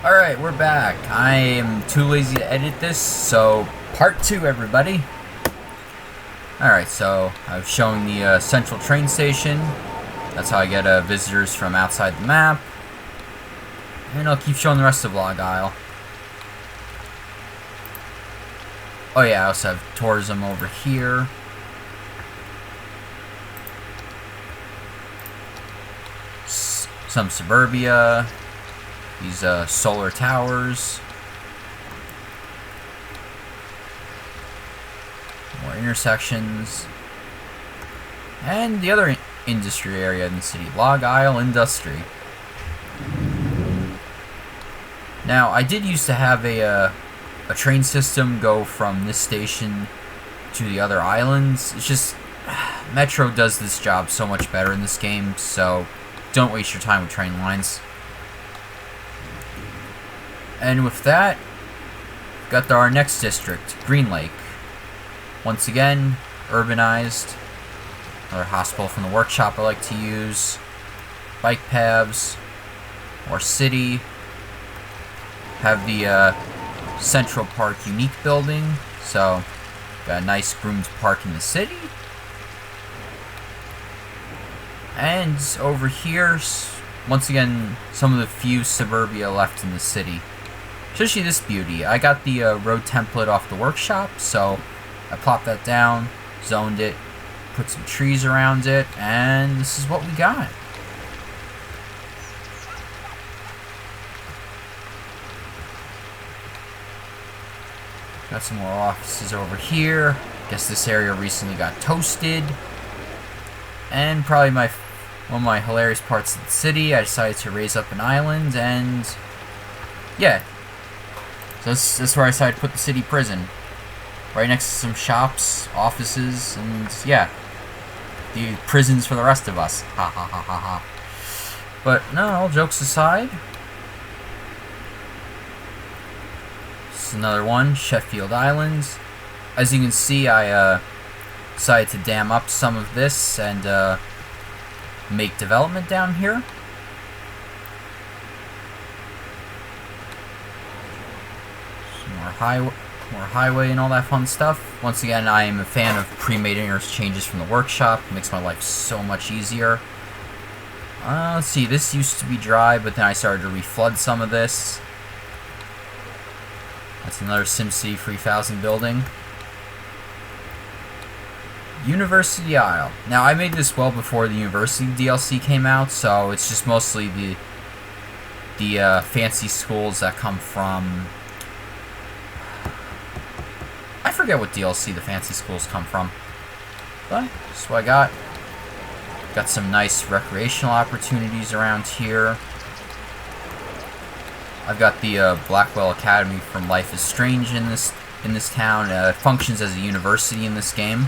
Alright, we're back. I am too lazy to edit this, so part 2, everybody. Alright, so I was showing the central train station. That's how I get visitors from outside the map. And I'll keep showing the rest of Log Isle. Oh yeah, I also have tourism over here. Some suburbia. These solar towers. More intersections. And the other industry area in the city, Log Isle Industry. Now, I did used to have a train system go from this station to the other islands. It's just, Metro does this job so much better in this game, so don't waste your time with train lines. And with that, got our next district, Green Lake. Once again, urbanized. Another hospital from the workshop I like to use. Bike paths. More city. Have the Central Park Unique building. So, got a nice groomed park in the city. And over here, once again, some of the few suburbia left in the city. Especially this beauty. I got the road template off the workshop, so I plopped that down, zoned it, put some trees around it, and this is what we got. Got some more offices over here. Guess this area recently got toasted. And probably one of my hilarious parts of the city, I decided to raise up an island, and yeah. So that's where I decided to put the city prison. Right next to some shops, offices, and yeah. The prisons for the rest of us. Ha ha ha ha ha. But no, all jokes aside. This is another one, Sheffield Island. As you can see, I decided to dam up some of this and make development down here. More highway and all that fun stuff. Once again, I am a fan of pre-made interchanges from the workshop. It makes my life so much easier. Let's see, this used to be dry, but then I started to reflood some of this. That's another SimCity 3000 building. University Isle. Now, I made this well before the University DLC came out, so it's just mostly the fancy schools that come from... I forget what DLC the fancy schools come from. But that's what I got. Got some nice recreational opportunities around here. I've got the Blackwell Academy from Life is Strange in this town. It functions as a university in this game.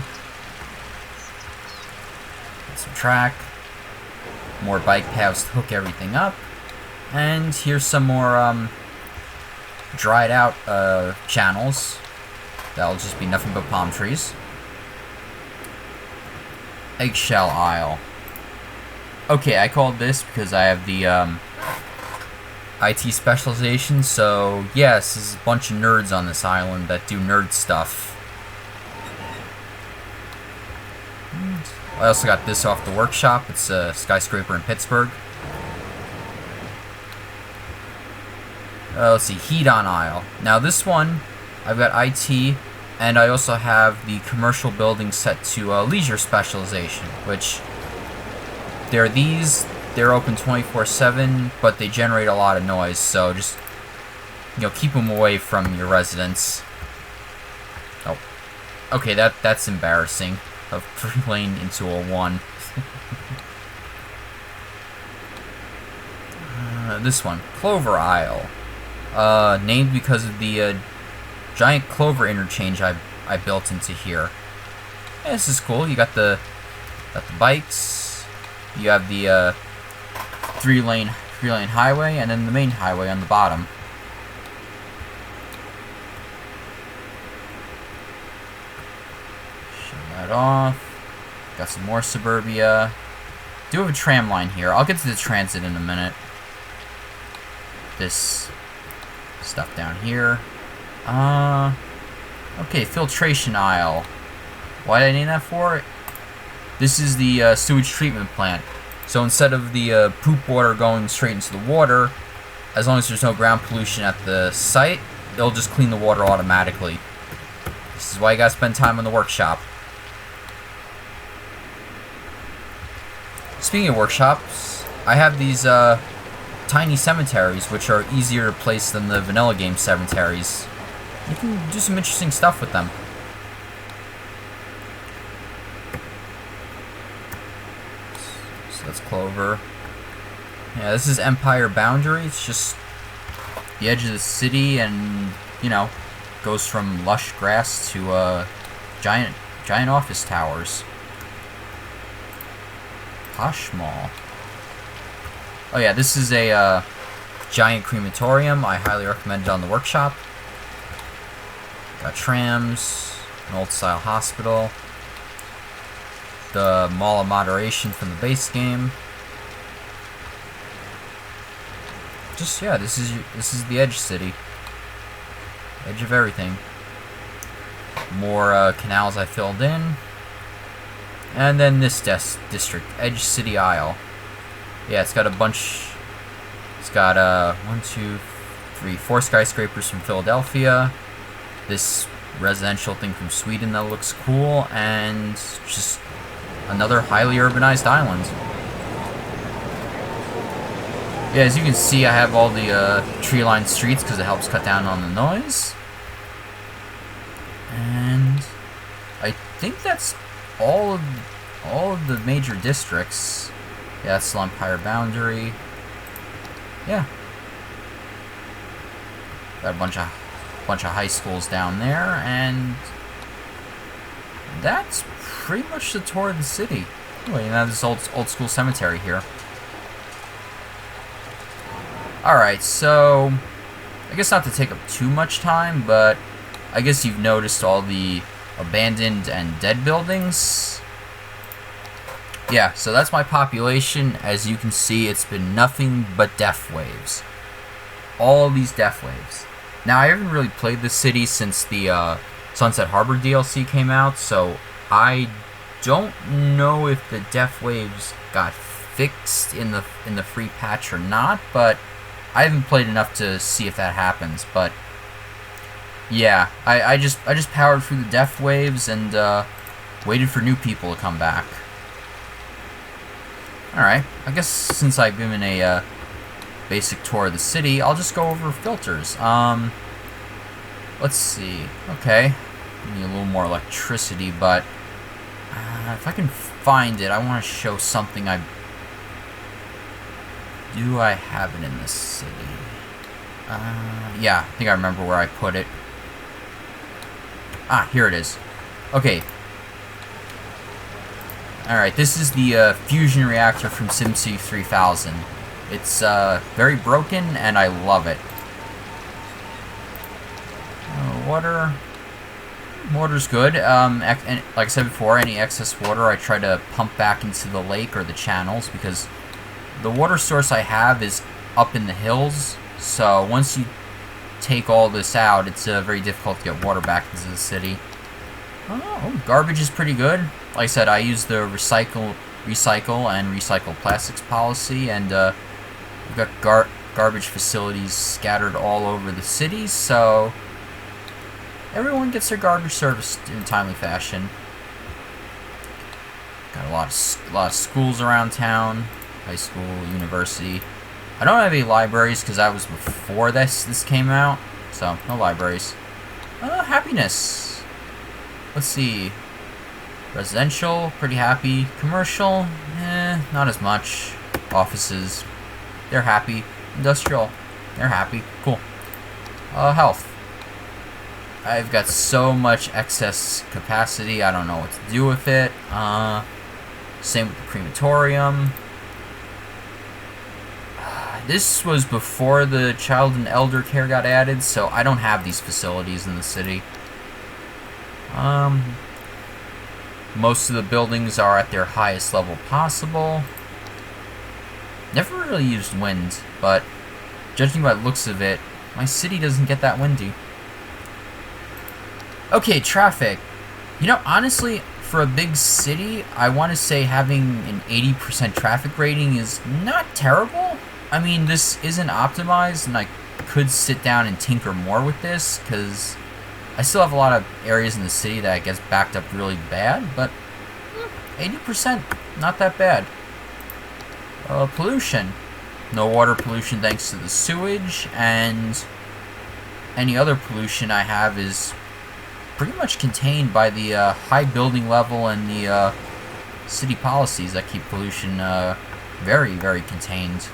Got some track. More bike paths to hook everything up. And here's some more dried out channels. That'll just be nothing but palm trees. Eggshell Isle. Okay, I called this because I have the IT specialization, so yes, there's a bunch of nerds on this island that do nerd stuff. I also got this off the workshop. It's a skyscraper in Pittsburgh. Let's see, Hedon Isle. Now this one, I've got IT, and I also have the commercial building set to leisure specialization, which they're open 24/7, but they generate a lot of noise, so just, keep them away from your residents. Oh, okay, that's embarrassing. A 3-lane into a 1. This one, Clover Isle. Named because of the giant clover interchange I built into here. Yeah, this is cool. You got the bikes. You have the 3-lane highway, and then the main highway on the bottom. Shut that off. Got some more suburbia. Do have a tram line here. I'll get to the transit in a minute. This Stuff down here. Okay, filtration aisle. Why did I name that for? This is the sewage treatment plant. So instead of the poop water going straight into the water, as long as there's no ground pollution at the site, it'll just clean the water automatically. This is why you gotta spend time in the workshop. Speaking of workshops, I have these tiny cemeteries, which are easier to place than the vanilla game cemeteries. You can do some interesting stuff with them. So that's Clover. Yeah, this is Empire Boundary. It's just the edge of the city, and you know, goes from lush grass to giant office towers. Posh Mall. Oh yeah, this is a giant crematorium. I highly recommend it on the workshop. Got trams, an old-style hospital, the Mall of Moderation from the base game. Just yeah, this is the Edge City, edge of everything. More canals I filled in, and then this district, Edge City Isle. Yeah, it's got a bunch. It's got 1, 2, 3, 4 skyscrapers from Philadelphia. This residential thing from Sweden that looks cool, and just another highly urbanized island. Yeah, as you can see, I have all the tree-lined streets because it helps cut down on the noise. And I think that's all of the major districts. Yeah, that's the Empire Boundary. Yeah. Got a bunch of high schools down there, and that's pretty much the tour of the city. Anyway, you know, this old school cemetery here. Alright, so I guess not to take up too much time, but I guess you've noticed all the abandoned and dead buildings. Yeah, so that's my population. As you can see, it's been nothing but death waves. All of these death waves. Now, I haven't really played this city since the Sunset Harbor DLC came out, so I don't know if the death waves got fixed in the free patch or not, but I haven't played enough to see if that happens. But yeah, I just powered through the death waves and waited for new people to come back. Alright, I guess since I've given a basic tour of the city, I'll just go over filters. Let's see. Okay, need a little more electricity, but if I can find it, I want to show something Do I have it in this city? Yeah, I think I remember where I put it. Ah, here it is. Okay. Alright, this is the fusion reactor from SimCity 3000. It's very broken, and I love it. Water. Water's good. And like I said before, any excess water I try to pump back into the lake or the channels, because the water source I have is up in the hills, so once you take all this out, it's very difficult to get water back into the city. Oh, garbage is pretty good. Like I said, I use the recycle and recycle plastics policy, and we've got garbage facilities scattered all over the city, so everyone gets their garbage serviced in a timely fashion. Got a lot of schools around town. High school, university. I don't have any libraries because that was before this came out, so no libraries. Happiness. Let's see. Residential, pretty happy. Commercial, not as much. Offices, they're happy. Industrial, they're happy. Cool. Health. I've got so much excess capacity, I don't know what to do with it. Same with the crematorium. This was before the child and elder care got added, so I don't have these facilities in the city. Most of the buildings are at their highest level possible. Never really used wind, but judging by the looks of it, my city doesn't get that windy. Okay, traffic. You know, honestly, for a big city, I want to say having an 80% traffic rating is not terrible. I mean, this isn't optimized, and I could sit down and tinker more with this, because I still have a lot of areas in the city that gets backed up really bad, but 80%, not that bad. Pollution. No water pollution thanks to the sewage, and any other pollution I have is pretty much contained by the high building level and the city policies that keep pollution very, very contained.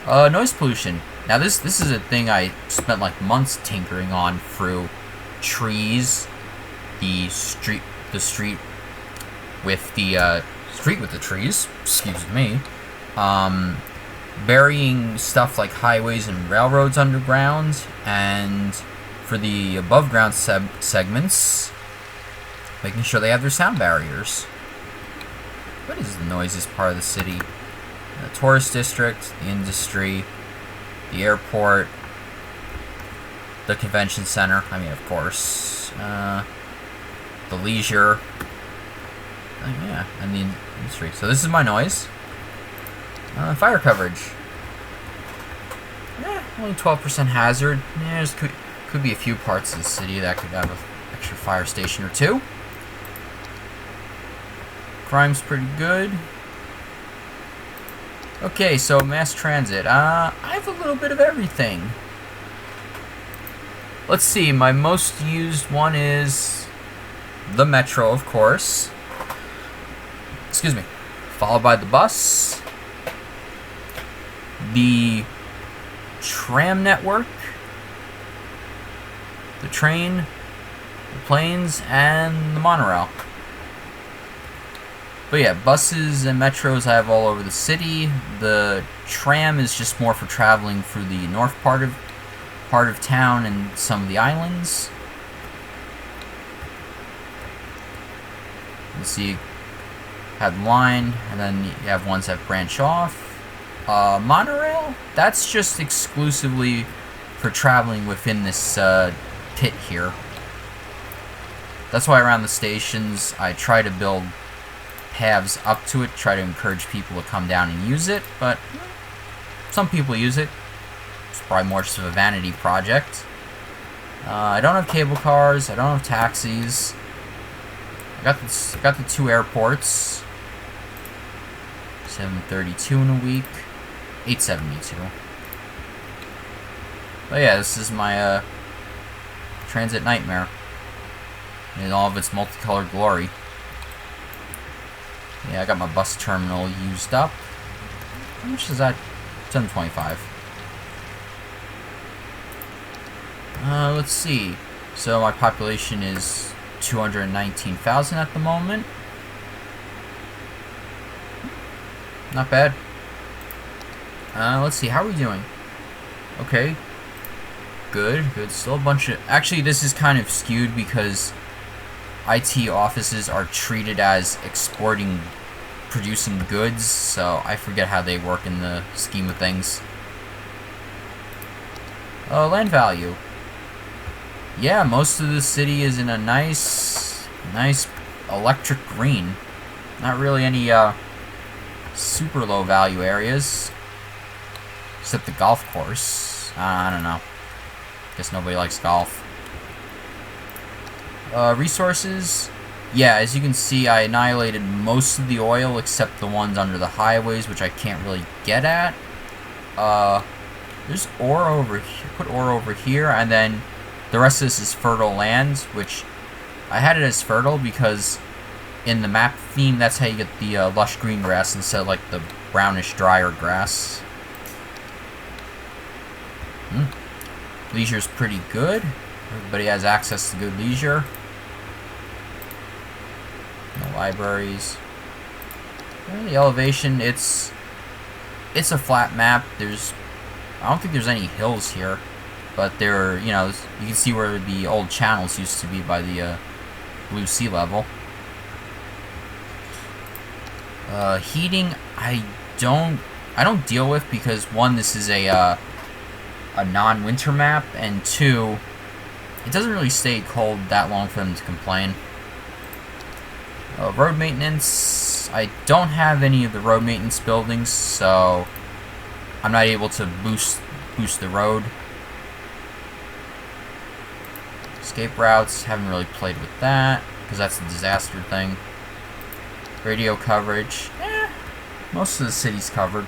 Noise pollution. Now this is a thing I spent like months tinkering on through trees, the street with the trees, excuse me, burying stuff like highways and railroads underground, and for the above ground segments, making sure they have their sound barriers. What is the noisiest part of the city? The tourist district, the industry, the airport, the convention center, I mean, of course, the leisure, yeah, and the industry. So this is my noise. Fire coverage. Only 12% hazard. Yeah, there could be a few parts of the city that could have an extra fire station or two. Crime's pretty good. Okay, so mass transit. I have a little bit of everything. Let's see, my most used one is the metro, of course. Excuse me. Followed by the bus, the tram network, the train, the planes, and the monorail. But yeah, buses and metros I have all over the city. The tram is just more for traveling through the north part of town and some of the islands. You see, have line, and then you have ones that branch off. Monorail, that's just exclusively for traveling within this pit here. That's why around the stations I try to build paths up to it, try to encourage people to come down and use it, but some people use it. It's probably more just of a vanity project. I don't have cable cars, I don't have taxis. I got the two airports. 732 in a week, 872. But yeah, this is my transit nightmare in all of its multicolored glory. Yeah, I got my bus terminal used up. How much is that? 725. Let's see. So my population is 219,000 at the moment. Not bad. Let's see, how are we doing? Okay. Good. Still a bunch of... Actually, this is kind of skewed because IT offices are treated as producing goods, so I forget how they work in the scheme of things. Land value. Yeah, most of the city is in a nice electric green. Not really any super low value areas, except the golf course. I don't know. Guess nobody likes golf. Resources. Yeah, as you can see, I annihilated most of the oil except the ones under the highways, which I can't really get at. There's ore over here. Put ore over here, and then the rest of this is fertile land, which I had it as fertile because in the map theme, that's how you get the lush green grass instead of like the brownish, drier grass. Leisure's pretty good. Everybody has access to good leisure. No libraries. The elevation, it's a flat map. I don't think there's any hills here, but there, you know, you can see where the old channels used to be by the blue sea level. Heating, I don't I don't deal with because, one, this is a non-winter map, and two, it doesn't really stay cold that long for them to complain. Road maintenance, I don't have any of the road maintenance buildings, so I'm not able to boost the road. Escape routes, haven't really played with that, because that's the disaster thing. Radio coverage, most of the city's covered.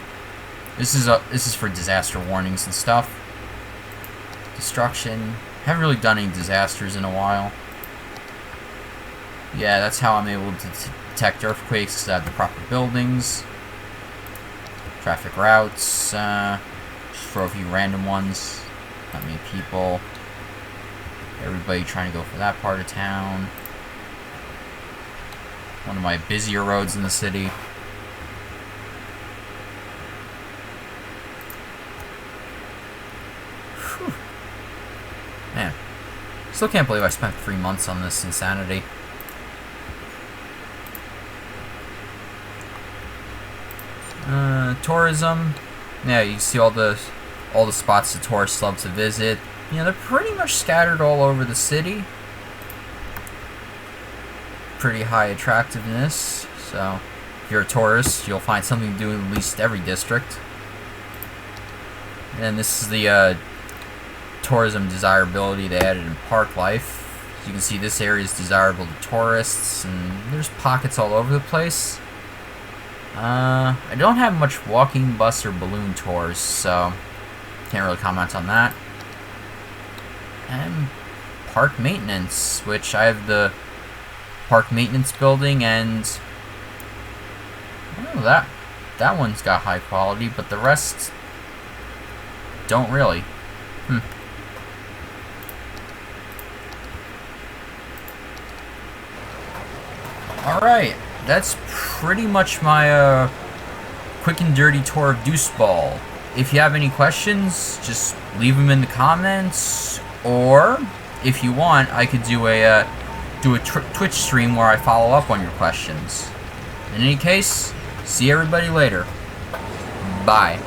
This is for disaster warnings and stuff. Destruction, haven't really done any disasters in a while. Yeah, that's how I'm able to detect earthquakes, because I have the proper buildings. Traffic routes, just throw a few random ones. Not many people. Everybody trying to go for that part of town. One of my busier roads in the city. Whew. Man, still can't believe I spent 3 months on this insanity. Tourism. Yeah, you see all the spots the tourists love to visit. You know, they're pretty much scattered all over the city. Pretty high attractiveness. So, if you're a tourist, you'll find something to do in at least every district. And this is the tourism desirability they added in park life. As you can see, this area is desirable to tourists, and there's pockets all over the place. I don't have much walking, bus, or balloon tours, so can't really comment on that. And park maintenance, which I have the park maintenance building, and oh, that one's got high quality, but the rest don't really. Alright, that's pretty much my quick and dirty tour of Doost Ball. If you have any questions, just leave them in the comments, or if you want, I could do a Twitch stream where I follow up on your questions. In any case, see everybody later. Bye.